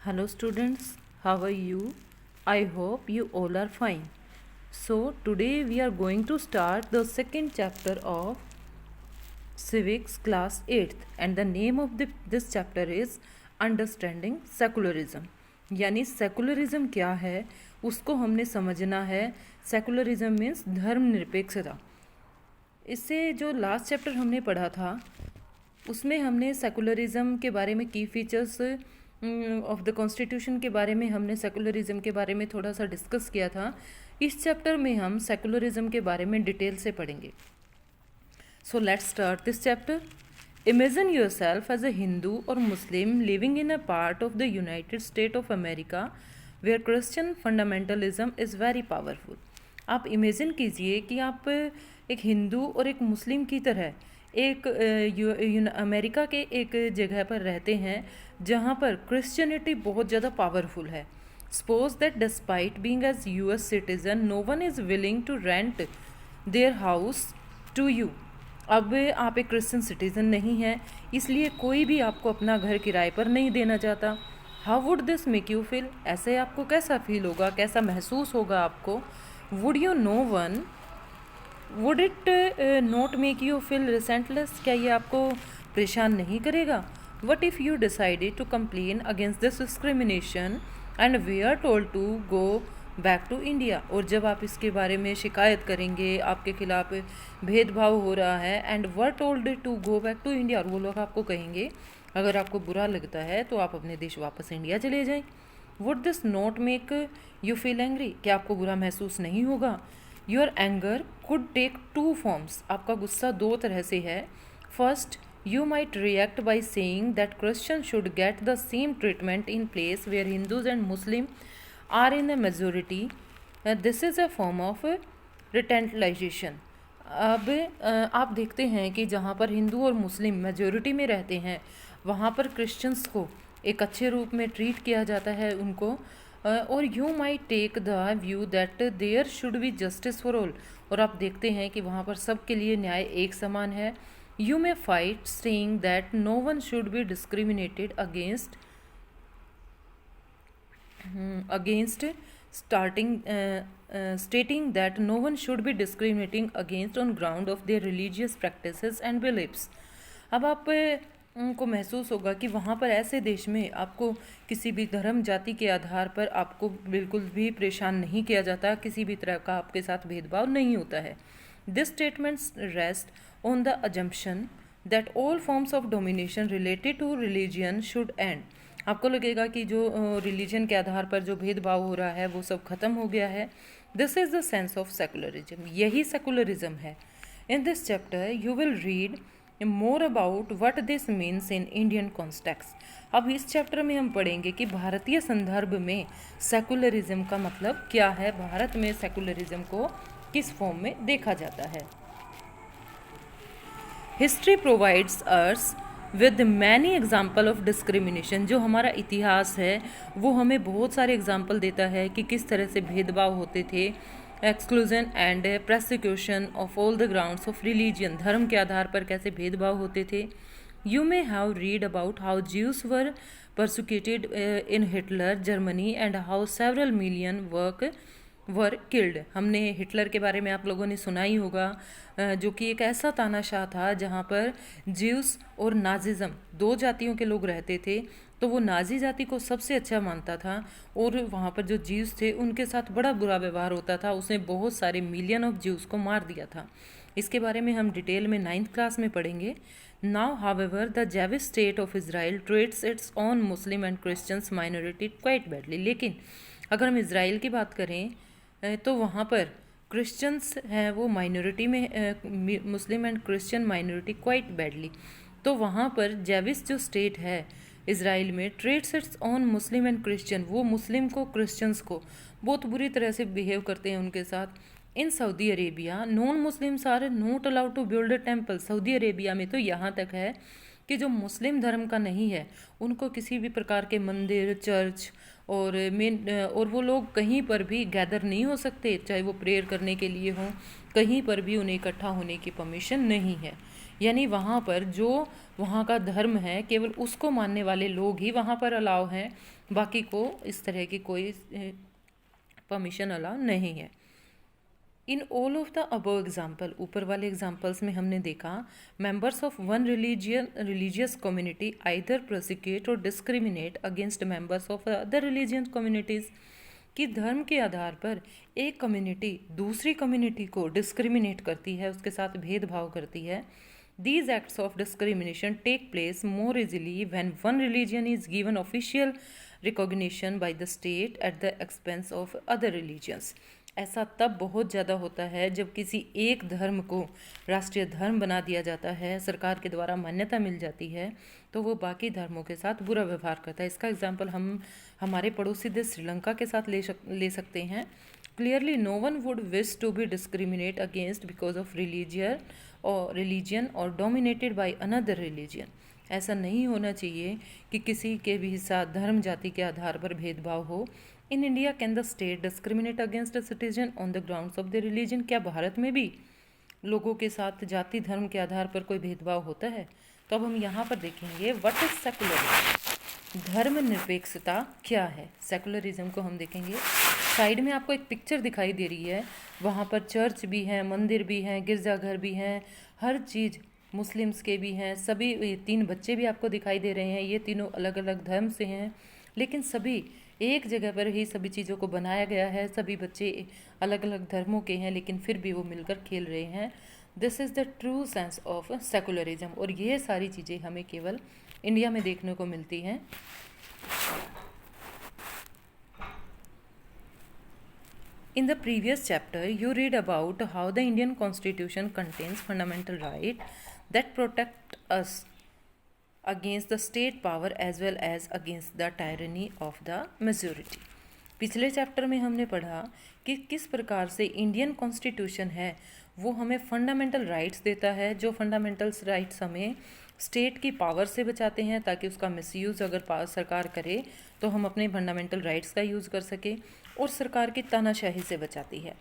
Hello students, how are you? I hope you all are fine. So today we are going to start the second chapter of Civics class 8th and the name of this chapter is Understanding Secularism. यानी secularism क्या है उसको हमने समझना है. Secularism means धर्मनिरपेक्षता. इससे जो लास्ट चैप्टर हमने पढ़ा था उसमें हमने सेकुलरिज्म के बारे में की फीचर्स ऑफ द कॉन्स्टिट्यूशन के बारे में हमने सेकुलरिज्म के बारे में थोड़ा सा डिस्कस किया था. इस चैप्टर में हम सेकुलरिज्म के बारे में डिटेल से पढ़ेंगे. So let's start this chapter. Imagine yourself as a Hindu or Muslim living in a part of the United State of America where Christian fundamentalism is very powerful. आप imagine कीजिए कि आप एक हिंदू और एक मुस्लिम की तरह एक अमेरिका के एक जगह पर रहते हैं जहाँ पर क्रिश्चियनिटी बहुत ज़्यादा पावरफुल है. Suppose that despite being as US citizen no one is willing to rent their house to you. अब आप एक क्रिश्चियन सिटीज़न नहीं हैं, इसलिए कोई भी आपको अपना घर किराए पर नहीं देना चाहता. How would this make you feel? ऐसे आपको कैसा फील होगा, कैसा महसूस होगा आपको? Would you no one would it not make you feel resentless? क्या ये आपको परेशान नहीं करेगा? What if you decided to complain against this discrimination and we are told to go back to India. और जब आप इसके बारे में शिकायत करेंगे, आपके खिलाफ भेदभाव हो रहा है and were told to go back to India, और वो लोग आपको कहेंगे अगर आपको बुरा लगता है तो आप अपने देश वापस इंडिया चले जाएं. Would this not make you feel angry? क्या आपको बुरा महसूस नहीं होगा? Your anger could take two forms. आपका गुस्सा दो तरह से है. First, you might react by saying that Christians should get the same treatment in place where Hindus and Muslims are in a majority. This is a form of retaliation. अब आप देखते हैं कि जहाँ पर हिंदू और मुस्लिम मेजोरिटी में रहते हैं वहाँ पर क्रिश्चियंस को एक अच्छे रूप में ट्रीट किया जाता है उनको. और you may take the view that there should be justice for all. और आप देखते हैं कि वहाँ पर सबके लिए न्याय एक समान है. You may fight saying that no one should be discriminated against stating that no one should be discriminating against on ground of their religious practices and beliefs. अब आप को महसूस होगा कि वहाँ पर ऐसे देश में आपको किसी भी धर्म जाति के आधार पर आपको बिल्कुल भी परेशान नहीं किया जाता, किसी भी तरह का आपके साथ भेदभाव नहीं होता है. This statements rest on the assumption that all forms of domination related to religion should end. आपको लगेगा कि जो रिलीजन के आधार पर जो भेदभाव हो रहा है वो सब खत्म हो गया है. This is the sense of secularism. यही सेकुलरिज्म है. In this chapter you will read more about what this means in Indian context. अब इस चैप्टर में हम पढ़ेंगे कि भारतीय संदर्भ में सेकुलरिज्म का मतलब क्या है, भारत में सेकुलरिज्म को किस फॉर्म में देखा जाता है. History provides us with many example of discrimination. जो हमारा इतिहास है वो हमें बहुत सारे एग्जाम्पल देता है कि किस तरह से भेदभाव होते थे. Exclusion and prosecution of all the grounds of religion. धर्म के आधार पर कैसे भेदभाव होते थे. You may have read about how juice were persecuted in Hitler Germany and how several million were killed. हमने हिटलर के बारे में आप लोगों ने सुना ही होगा, जो कि एक ऐसा तानाशाह था जहाँ पर ज्यूस और नाजिज्म दो जातियों के लोग रहते थे. तो वो नाजी जाति को सबसे अच्छा मानता था और वहाँ पर जो ज्यूस थे उनके साथ बड़ा बुरा व्यवहार होता था. उसने बहुत सारे मिलियन ऑफ ज्यूस को मार दिया था. इसके बारे में हम डिटेल में 9th क्लास में पढ़ेंगे. Now however the Jewish state of Israel treats it's on Muslim and Christians minority quite badly. लेकिन अगर हम इज़राइल की बात करें तो वहाँ पर क्रिश्चियंस हैं वो माइनॉरिटी में, Muslim and Christian minority quite badly. तो वहाँ पर जेविश जो स्टेट है इज़राइल में treats it's on Muslim and Christian. वो मुस्लिम को क्रिश्चियंस को बहुत बुरी तरह से बिहेव करते हैं उनके साथ. In Saudi Arabia non Muslims are not allowed to build a temple. Saudi Arabia में तो यहाँ तक है कि जो मुस्लिम धर्म का नहीं है उनको किसी भी प्रकार के मंदिर, चर्च और वो लोग कहीं पर भी गैदर नहीं हो सकते, चाहे वो प्रेयर करने के लिए हों, कहीं पर भी उन्हें इकट्ठा होने की परमिशन नहीं है. यानी वहाँ पर जो वहाँ का धर्म है केवल उसको मानने वाले लोग ही वहाँ पर अलाउ हैं, बाकी को इस तरह की कोई परमिशन अलाउ नहीं है। In all of the above example, ऊपर वाले एग्जाम्पल्स में हमने देखा members of one religious community either prosecute or discriminate against members of other religious communities, कि धर्म के आधार पर एक कम्युनिटी दूसरी कम्युनिटी को डिस्क्रिमिनेट करती है, उसके साथ भेदभाव करती है। These acts of discrimination take place more easily when one religion is given official recognition by the state at the expense of other religions. ऐसा तब बहुत ज़्यादा होता है जब किसी एक धर्म को राष्ट्रीय धर्म बना दिया जाता है, सरकार के द्वारा मान्यता मिल जाती है, तो वो बाकी धर्मों के साथ बुरा व्यवहार करता है। इसका एग्जाम्पल हम हमारे पड़ोसी देश श्रीलंका के साथ ले सकते हैं। Clearly no one would wish to be discriminate against because of religion और डोमिनेटेड बाय अनदर रिलीजियन। ऐसा नहीं होना चाहिए कि किसी के भी साथ धर्म जाति के आधार पर भेदभाव हो। In India can the state discriminate against a citizen on the grounds of the religion, क्या भारत में भी लोगों के साथ जाति धर्म के आधार पर कोई भेदभाव होता है? तो अब हम यहाँ पर देखेंगे व्हाट इज सेकुलरिज्म, धर्मनिरपेक्षता क्या है। सेकुलरिज्म को हम देखेंगे। साइड में आपको एक पिक्चर दिखाई दे रही है, वहाँ पर चर्च भी हैं, मंदिर भी हैं, गिरजाघर भी हैं, हर चीज़ मुस्लिम्स के भी हैं। सभी 3 बच्चे भी आपको दिखाई दे रहे हैं, ये तीनों अलग अलग धर्म से हैं, लेकिन सभी एक जगह पर ही सभी चीज़ों को बनाया गया है। सभी बच्चे अलग अलग धर्मों के हैं, लेकिन फिर भी वो मिलकर खेल रहे हैं। This is the true sense of secularism. और ये सारी चीज़ें हमें केवल इंडिया में देखने को मिलती हैं। In the previous chapter, you read about how the Indian Constitution contains fundamental rights that protect us against the state power as well as against the tyranny of the majority. पिछले chapter में हमने पढ़ा कि किस प्रकार से Indian constitution है वो हमें फंडामेंटल राइट्स देता है, जो फंडामेंटल राइट्स हमें स्टेट की पावर से बचाते हैं, ताकि उसका मिसयूज़ अगर सरकार करे तो हम अपने फंडामेंटल राइट्स का यूज़ कर सके, और सरकार की तानाशाही से बचाती है।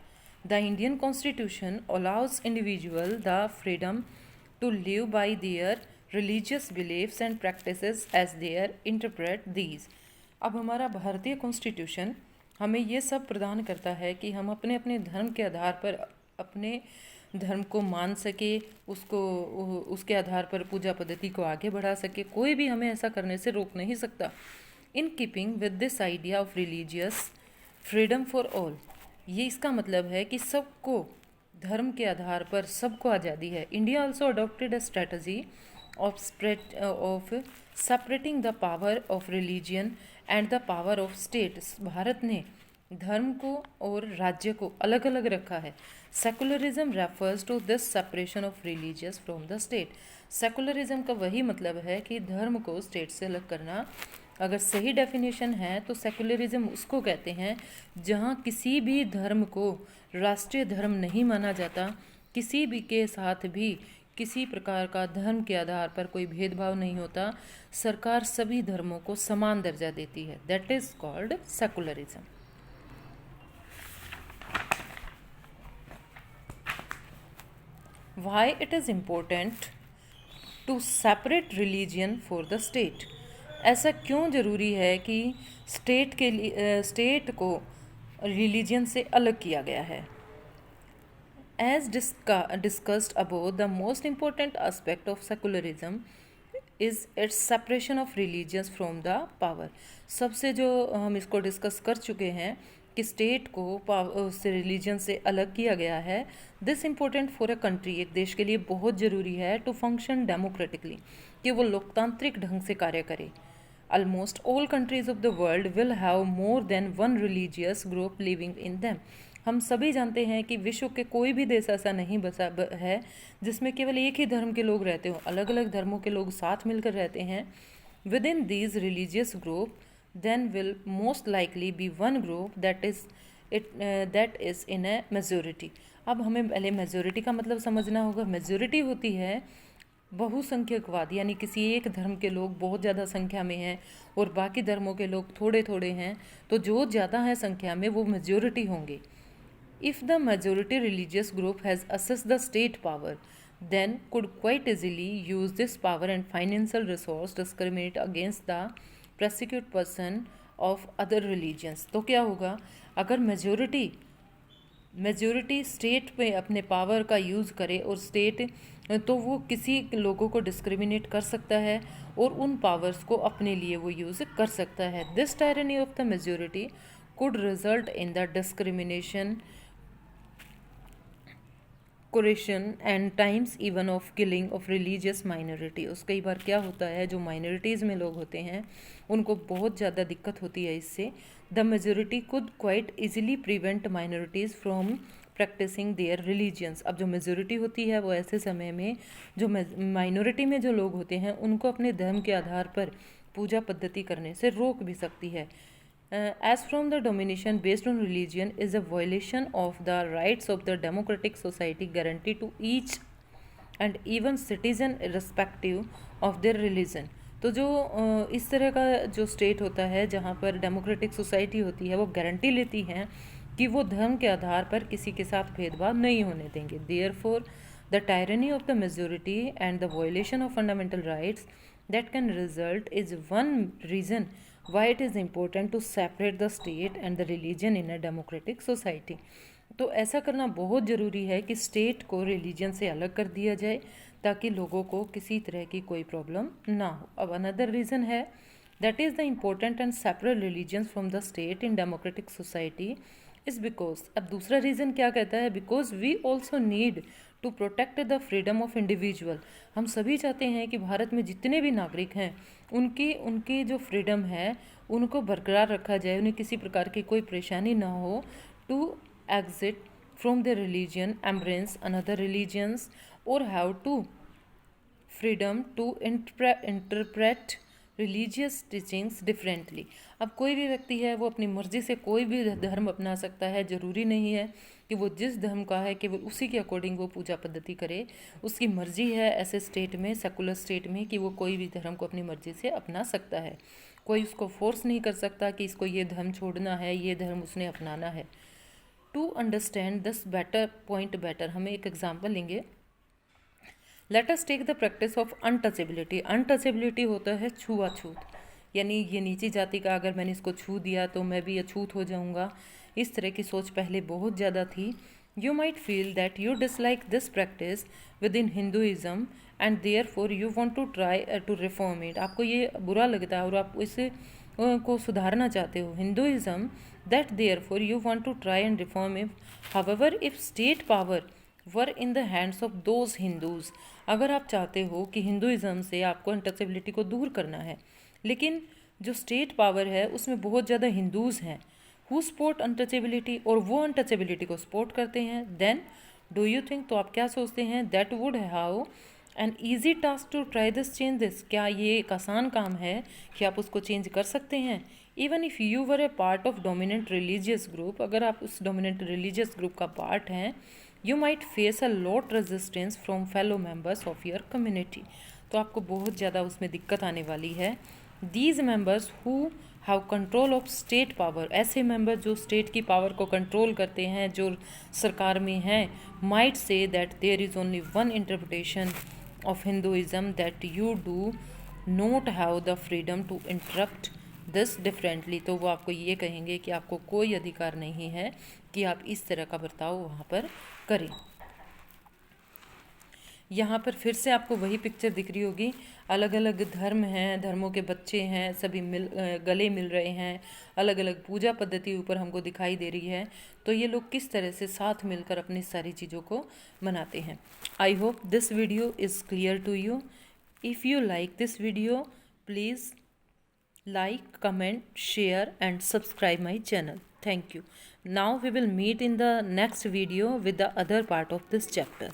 The Indian constitution allows individual the freedom to live by their religious beliefs and practices as their interpret these. अब हमारा भारतीय कॉन्स्टिट्यूशन हमें ये सब प्रदान करता है कि हम अपने अपने धर्म के आधार पर अपने धर्म को मान सके, उसके आधार पर पूजा पद्धति को आगे बढ़ा सके। कोई भी हमें ऐसा करने से रोक नहीं सकता। In keeping with this idea of religious freedom for all, ये इसका मतलब है कि सबको धर्म के आधार पर सबको आज़ादी है। India also adopted a strategy of separating the power of religion and the power of state. Bharat ने धर्म को और राज्य को अलग अलग रखा है। Secularism refers to this separation of religious from the state. Secularism का वही मतलब है कि धर्म को स्टेट से अलग करना। अगर सही डेफिनेशन है तो सेकुलरिज्म उसको कहते हैं जहाँ किसी भी धर्म को राष्ट्रीय धर्म नहीं माना जाता, किसी भी के साथ भी किसी प्रकार का धर्म के आधार पर कोई भेदभाव नहीं होता, सरकार सभी धर्मों को समान दर्जा देती है। That is called secularism. Why it is important to separate religion for the state? ऐसा क्यों ज़रूरी है कि स्टेट को रिलीजन से अलग किया गया है? As discussed above, the most important aspect of secularism is its separation of religions from the power. सबसे जो हम इसको डिस्कस कर चुके हैं कि स्टेट को उससे रिलीजन से अलग किया गया है। This important for a country, एक देश के लिए बहुत ज़रूरी है टू फंक्शन डेमोक्रेटिकली, कि वो लोकतांत्रिक ढंग से कार्य करे। Almost all countries of the world will have more than one religious group living in them. हम सभी जानते हैं कि विश्व के कोई भी देश ऐसा नहीं बसा है जिसमें केवल एक ही धर्म के लोग रहते हो। अलग अलग धर्मों के लोग साथ मिलकर रहते हैं। Within these religious group, then will most likely be one group that is in a majority. अब हमें पहले मेजोरिटी का मतलब समझना होगा। मेजोरिटी होती है बहुसंख्यकवाद, यानी किसी एक धर्म के लोग बहुत ज़्यादा संख्या में हैं और बाकी धर्मों के लोग थोड़े थोड़े हैं, तो जो ज़्यादा है संख्या में वो मेजोरिटी होंगे। If the majority religious group has assess the state power, then could quite easily use this power and financial resource discriminate against the persecute person of other religions। तो क्या होगा, अगर मेजोरिटी स्टेट पे अपने power का use करे और state तो वो किसी लोगों को डिस्क्रिमिनेट कर सकता है और उन पावर्स को अपने लिए वो यूज़ कर सकता है। This tyranny of the majority could result in the discrimination, coercion and times even of killing of religious minority. उस कई बार क्या होता है, जो माइनॉरिटीज़ में लोग होते हैं उनको बहुत ज़्यादा दिक्कत होती है इससे। The majority could quite easily prevent minorities from practising their religions. अब जो मेजोरिटी होती है वो ऐसे समय में जो माइनॉरिटी में जो लोग होते हैं उनको अपने धर्म के आधार पर पूजा पद्धति करने से रोक भी सकती है। As from the domination based on religion is a violation of the rights of the democratic society guaranteed to each and even citizen irrespective of their religion। तो जो इस तरह का जो स्टेट होता है जहाँ पर डेमोक्रेटिक सोसाइटी होती है वो गारंटी लेती है कि वो धर्म के आधार पर किसी के साथ भेदभाव नहीं होने देंगे। Therefore the tyranny of the majority and the violation of fundamental rights that can result is one reason why it is important to separate the state and the religion in a democratic society। तो ऐसा करना बहुत ज़रूरी है कि state को religion से अलग कर दिया जाए ताकि लोगों को किसी तरह की कोई प्रॉब्लम ना हो। अब अनदर रीज़न है that is the important and separate religions from the state in democratic society is because. अब दूसरा रीज़न क्या कहता है, because we also need to protect the freedom of individual. हम सभी चाहते हैं कि भारत में जितने भी नागरिक हैं उनकी जो फ्रीडम है उनको बरकरार रखा जाए, उन्हें किसी प्रकार की कोई परेशानी ना हो to exit from the religion, embrace another religions or have to freedom to interpret religious teachings differently. अब कोई भी व्यक्ति है वो अपनी मर्ज़ी से कोई भी धर्म अपना सकता है, ज़रूरी नहीं है कि वो जिस धर्म का है केवल उसी के अकॉर्डिंग वो पूजा पद्धति करे। उसकी मर्ज़ी है ऐसे स्टेट में, सेकुलर स्टेट में, कि वो कोई भी धर्म को अपनी मर्ज़ी से अपना सकता है। कोई उसको फोर्स नहीं कर सकता कि इसको ये धर्म छोड़ना है, ये धर्म उसने अपनाना है। To understand this better point better, हमें एक एग्जाम्पल लेंगे। Let us take the practice of untouchability. Untouchability होता है छुआछूत, यानी ये नीची जाति का अगर मैंने इसको छू दिया तो मैं भी अछूत हो जाऊंगा। इस तरह की सोच पहले बहुत ज़्यादा थी। You might feel that you dislike this practice within Hinduism and therefore you want to try to reform it. आपको ये बुरा लगता है और आप इसे को सुधारना चाहते हो, Hinduism, that therefore you want to try and reform it. However if state power were in the hands of those Hindus. अगर आप चाहते हो कि हिंदुइज़्म से आपको अनटचेबिलिटी को दूर करना है, लेकिन जो स्टेट पावर है उसमें बहुत ज़्यादा हिंदूज़ हैं हु सपोर्ट अनटचेबिलिटी, और वो अनटचेबिलिटी को सपोर्ट करते हैं, देन डू यू थिंक, तो आप क्या सोचते हैं, that would have an easy task to try this change this. क्या ये एक आसान काम है कि आप उसको चेंज कर सकते हैं। Even if you were A part of dominant religious group, अगर आप उस डोमिनेंट रिलीजियस ग्रुप का पार्ट हैं, you might face a lot resistance from fellow members of your community. तो आपको बहुत ज़्यादा उसमें दिक्कत आने वाली है। These members who have control of state power, ऐसे मेंबर जो स्टेट की पावर को कंट्रोल करते हैं, जो सरकार में हैं, might say that there is only one interpretation of Hinduism that you do not have the freedom to interpret this differently. तो वो आपको ये कहेंगे कि आपको कोई अधिकार नहीं है कि आप इस तरह का बर्ताव वहाँ पर करें। यहाँ पर फिर से आपको वही पिक्चर दिख रही होगी, अलग अलग धर्म हैं, धर्मों के बच्चे हैं, सभी गले मिल रहे हैं, अलग अलग पूजा पद्धति ऊपर हमको दिखाई दे रही है। तो ये लोग किस तरह से साथ मिलकर अपनी सारी चीज़ों को मनाते हैं। I hope this video is clear to you. If you like this video, please like, comment, share and subscribe my channel. Thank you. Now we will meet in the next video with the other part of this chapter.